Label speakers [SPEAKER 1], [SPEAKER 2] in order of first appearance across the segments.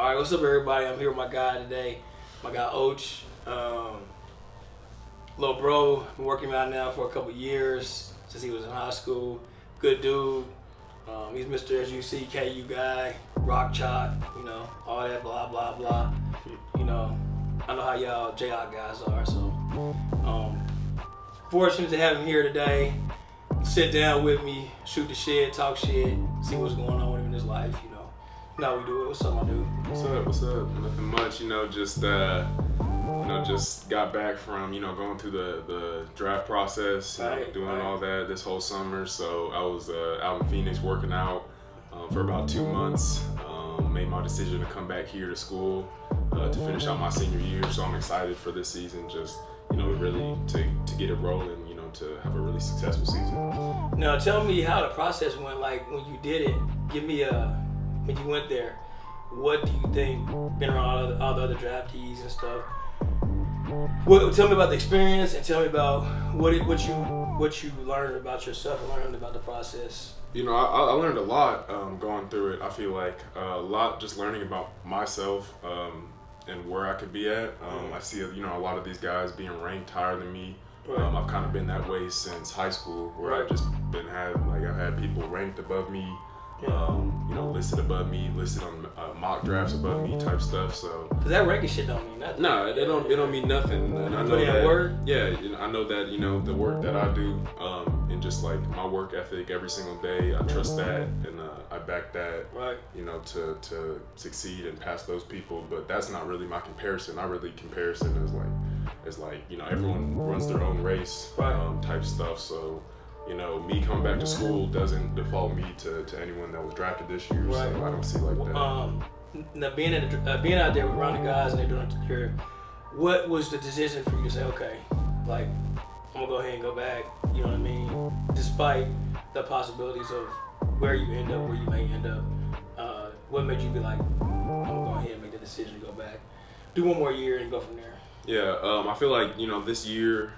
[SPEAKER 1] All right, what's up, everybody? I'm here with my guy today, my guy Ochai. Little bro, been working him out now for a couple years since he was in high school. Good dude. He's Mr. As you see, KU guy, rock chalk, you know, all that blah blah blah. You know, I know how y'all J-Hawk guys are, so fortunate to have him here today. Sit down with me, shoot the shit, talk shit, see what's going on with him in his life, you know. How we do it. What's up, my dude?
[SPEAKER 2] What's up? Nothing much, just got back from, going through the draft process, doing all that this whole summer. So I was out in Phoenix working out for about 2 months. Made my decision to come back here to school to finish out my senior year. So I'm excited for this season, just, really to get it rolling, to have a really successful season.
[SPEAKER 1] Now tell me how the process went, like when you did it. Give me when you went there, what do you think, been around all the other draftees and stuff, tell me about the experience and tell me about what you learned about yourself and learned about the process.
[SPEAKER 2] I learned a lot going through it. I feel like a lot just learning about myself and where I could be at. I see a lot of these guys being ranked higher than me.
[SPEAKER 1] Right.
[SPEAKER 2] I've kind of been that way since high school, where I've just I've had people ranked above me, listed above me, listed on mock drafts above me type stuff. So
[SPEAKER 1] cause that ranking shit don't mean nothing.
[SPEAKER 2] No, it don't mean nothing. And I know that work. Yeah, I know that the work that I do and just like my work ethic every single day, I trust that and I back that.
[SPEAKER 1] Right.
[SPEAKER 2] To succeed and pass those people, but that's not really my comparison. Comparison is like everyone runs their own race, type stuff. So me coming back to school doesn't default me to anyone that was drafted this year.
[SPEAKER 1] Right.
[SPEAKER 2] So I don't see like that.
[SPEAKER 1] Now being out there around the guys and they're doing your, what was the decision for you to say, okay, like I'm gonna go ahead and go back? You know what I mean? Despite the possibilities of where you end up, where you may end up, what made you be like, I'm gonna go ahead and make the decision to go back, do one more year and go from there?
[SPEAKER 2] Yeah, I feel like this year,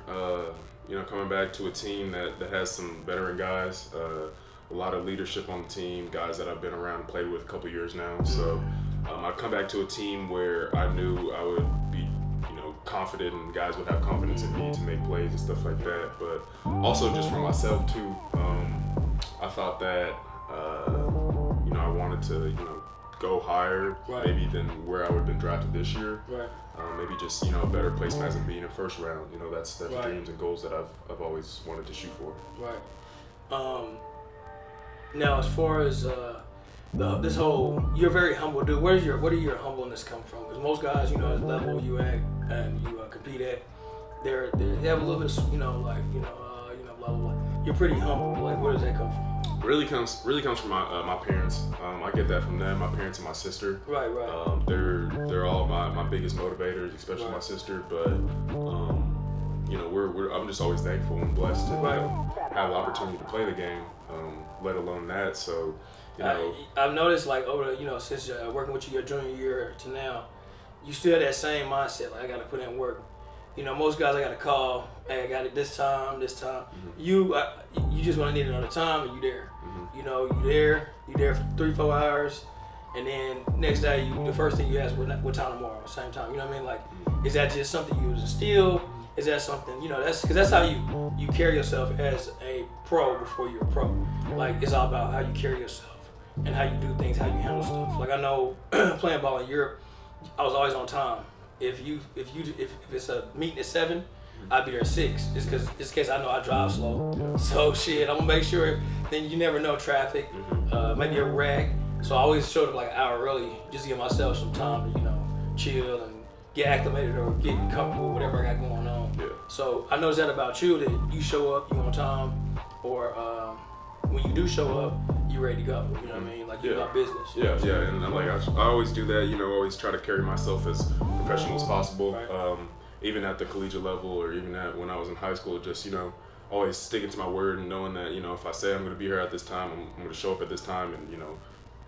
[SPEAKER 2] coming back to a team that has some veteran guys, a lot of leadership on the team, guys that I've been around and played with a couple years now. So I've come back to a team where I knew I would be, confident and guys would have confidence in me to make plays and stuff like that. But also just for myself too, I thought that, I wanted to, go higher maybe than where I would have been drafted this year.
[SPEAKER 1] Right.
[SPEAKER 2] Maybe just a better placement as in being in first round. That's dreams and goals that I've always wanted to shoot for.
[SPEAKER 1] Right. Now as far as this whole, you're a very humble dude. Where do your humbleness come from? Because most guys, at the level you at and you compete at, they have a little bit of blah blah blah. You're pretty humble. Like, where does that come from?
[SPEAKER 2] Really comes from my parents. I get that from them, my parents and my sister.
[SPEAKER 1] Right.
[SPEAKER 2] They're all my biggest motivators, especially my sister. But I'm just always thankful and blessed to have the opportunity to play the game, let alone that. So
[SPEAKER 1] I've noticed like over since working with you your junior year to now, you still have that same mindset. Like, I got to put in work. Most guys I got to call. Hey, I got it this time. Mm-hmm. You just want to need another time, and you there. Mm-hmm. You there for 3-4 hours, and then next day the first thing you ask, what time tomorrow? Same time. You know what I mean? Like, is that just something you instill? Is that something that's because that's how you carry yourself as a pro before you're a pro. Like, it's all about how you carry yourself and how you do things, how you handle stuff. Like, I know playing ball in Europe, I was always on time. If it's a meeting at 7, I'd be there at 6. Just because I know I drive slow. So shit, I'm gonna make sure. Then you never know traffic, maybe a wreck. So I always showed up like an hour early, just to give myself some time to chill and get acclimated or get comfortable with whatever I got going on.
[SPEAKER 2] Yeah.
[SPEAKER 1] So I noticed that about you, that you show up, you on time, or when you do show up, you ready to go. You know what I mean? Like, you got business.
[SPEAKER 2] Yeah, and I always do that. Always try to carry myself as professional as possible.
[SPEAKER 1] Right.
[SPEAKER 2] Even at the collegiate level, or even when I was in high school, just always sticking to my word and knowing that if I say I'm going to be here at this time, I'm going to show up at this time and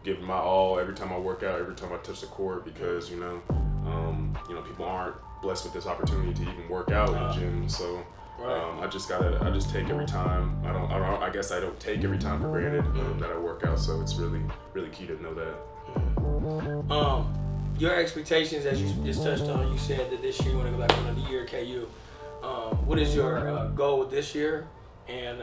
[SPEAKER 2] give my all every time I work out, every time I touch the court, because people aren't blessed with this opportunity to even work out in the gym. So. I just take every time. I guess I don't take every time for granted that I work out. So it's really, really key to know that.
[SPEAKER 1] your expectations, as you just touched on, you said that this year you want to go back another year at KU. What is your goal this year, and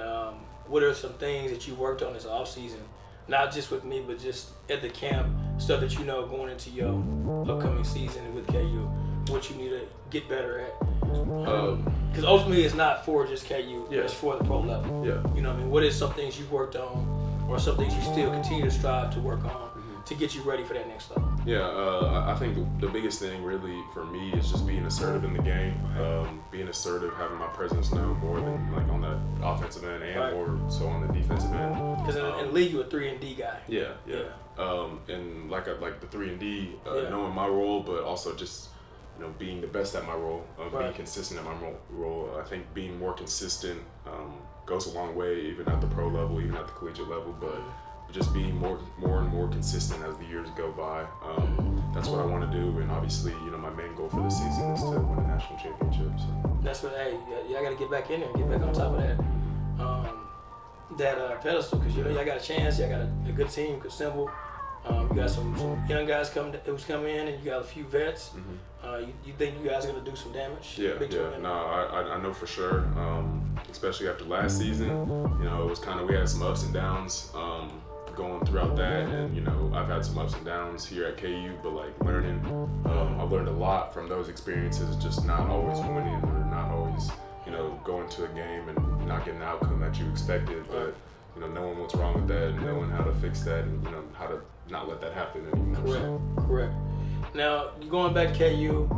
[SPEAKER 1] what are some things that you worked on this off season, not just with me, but just at the camp, stuff that you know going into your upcoming season with KU, what you need to get better at? Because ultimately it's not for just KU, it's for the pro level.
[SPEAKER 2] Yeah.
[SPEAKER 1] You know what I mean? What is some things you've worked on, or some things you still continue to strive to work on to get you ready for that next level?
[SPEAKER 2] Yeah, I think the biggest thing really for me is just being assertive in the game. Being assertive, having my presence known more than like on the offensive end and more so on the defensive end.
[SPEAKER 1] Because in the league, you're a 3-and-D guy.
[SPEAKER 2] Yeah. And like the 3-and-D, knowing my role, but also just being the best at my role, being consistent at my role. I think being more consistent goes a long way, even at the pro level, even at the collegiate level. But just being more and more consistent as the years go by. That's what I want to do, and obviously, my main goal for the season is to win a national championship. So.
[SPEAKER 1] That's what. Hey, y'all got to get back in there, and get back on top of that pedestal, because y'all got a chance. Y'all got a good team, good symbol. You got some young guys who's coming in, and you got a few vets. You think you guys are gonna do some damage?
[SPEAKER 2] Yeah. No, I know for sure. Especially after last season, it was kind of, we had some ups and downs going throughout that, and I've had some ups and downs here at KU, but like learning, I learned a lot from those experiences. Just not always winning, or not always going to a game and not getting the outcome that you expected, but knowing what's wrong with that, and knowing how to fix that, and how to not let that happen anymore.
[SPEAKER 1] Correct. Now, going back to KU,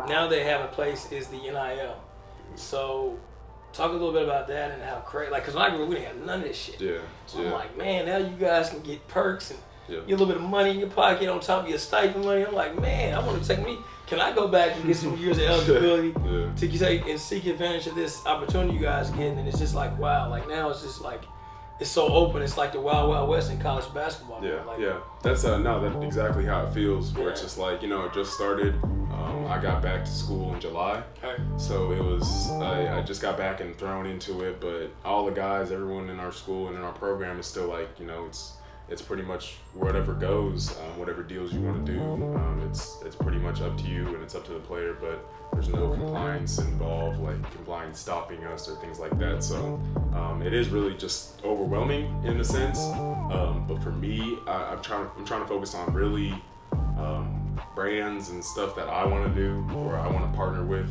[SPEAKER 1] now they have a place is the NIL. So, talk a little bit about that and how crazy. Like, because when I grew up, we didn't have none of this shit.
[SPEAKER 2] Yeah.
[SPEAKER 1] So I'm like, man, now you guys can get perks and get a little bit of money in your pocket on top of your stipend money. I'm like, man, I want to take me. Can I go back and get some years of eligibility to take and seek advantage of this opportunity you guys getting? And it's just like, wow. Like now it's just like, it's so open. It's like the Wild Wild West in college basketball.
[SPEAKER 2] That's that's exactly how it feels. Where it's just like it just started. I got back to school in July, so it was I just got back and thrown into it. But all the guys, everyone in our school and in our program is still like it's pretty much whatever goes, whatever deals you want to do. It's pretty much up to you, and it's up to the player. But there's no compliance involved, like compliance stopping us or things like that. So it is really just overwhelming in a sense. But for me, I'm trying to focus on really brands and stuff that I want to do or I want to partner with.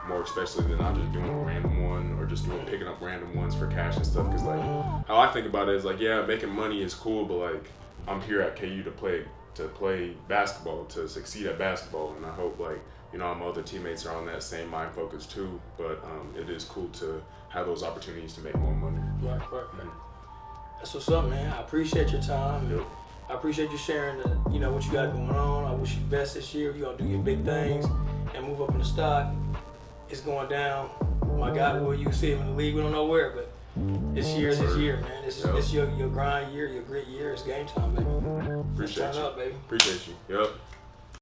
[SPEAKER 2] More especially than not just doing a random one or just picking up random ones for cash and stuff. Because like how I think about it is like, making money is cool, but like I'm here at KU to play basketball, to succeed at basketball, and I hope like my other teammates are on that same mind focus too. But it is cool to have those opportunities to make more money.
[SPEAKER 1] Right. That's what's up, man. I appreciate your time.
[SPEAKER 2] Yep.
[SPEAKER 1] I appreciate you sharing what you got going on. I wish you the best this year. You're gonna do your big things and move up in the stock. It's going down. My God, will you see him in the league? We don't know where, but this year is his year, man. This your grind year, your grit year. It's game time, baby.
[SPEAKER 2] Appreciate
[SPEAKER 1] Turn
[SPEAKER 2] you.
[SPEAKER 1] up, baby.
[SPEAKER 2] Appreciate you. Yep.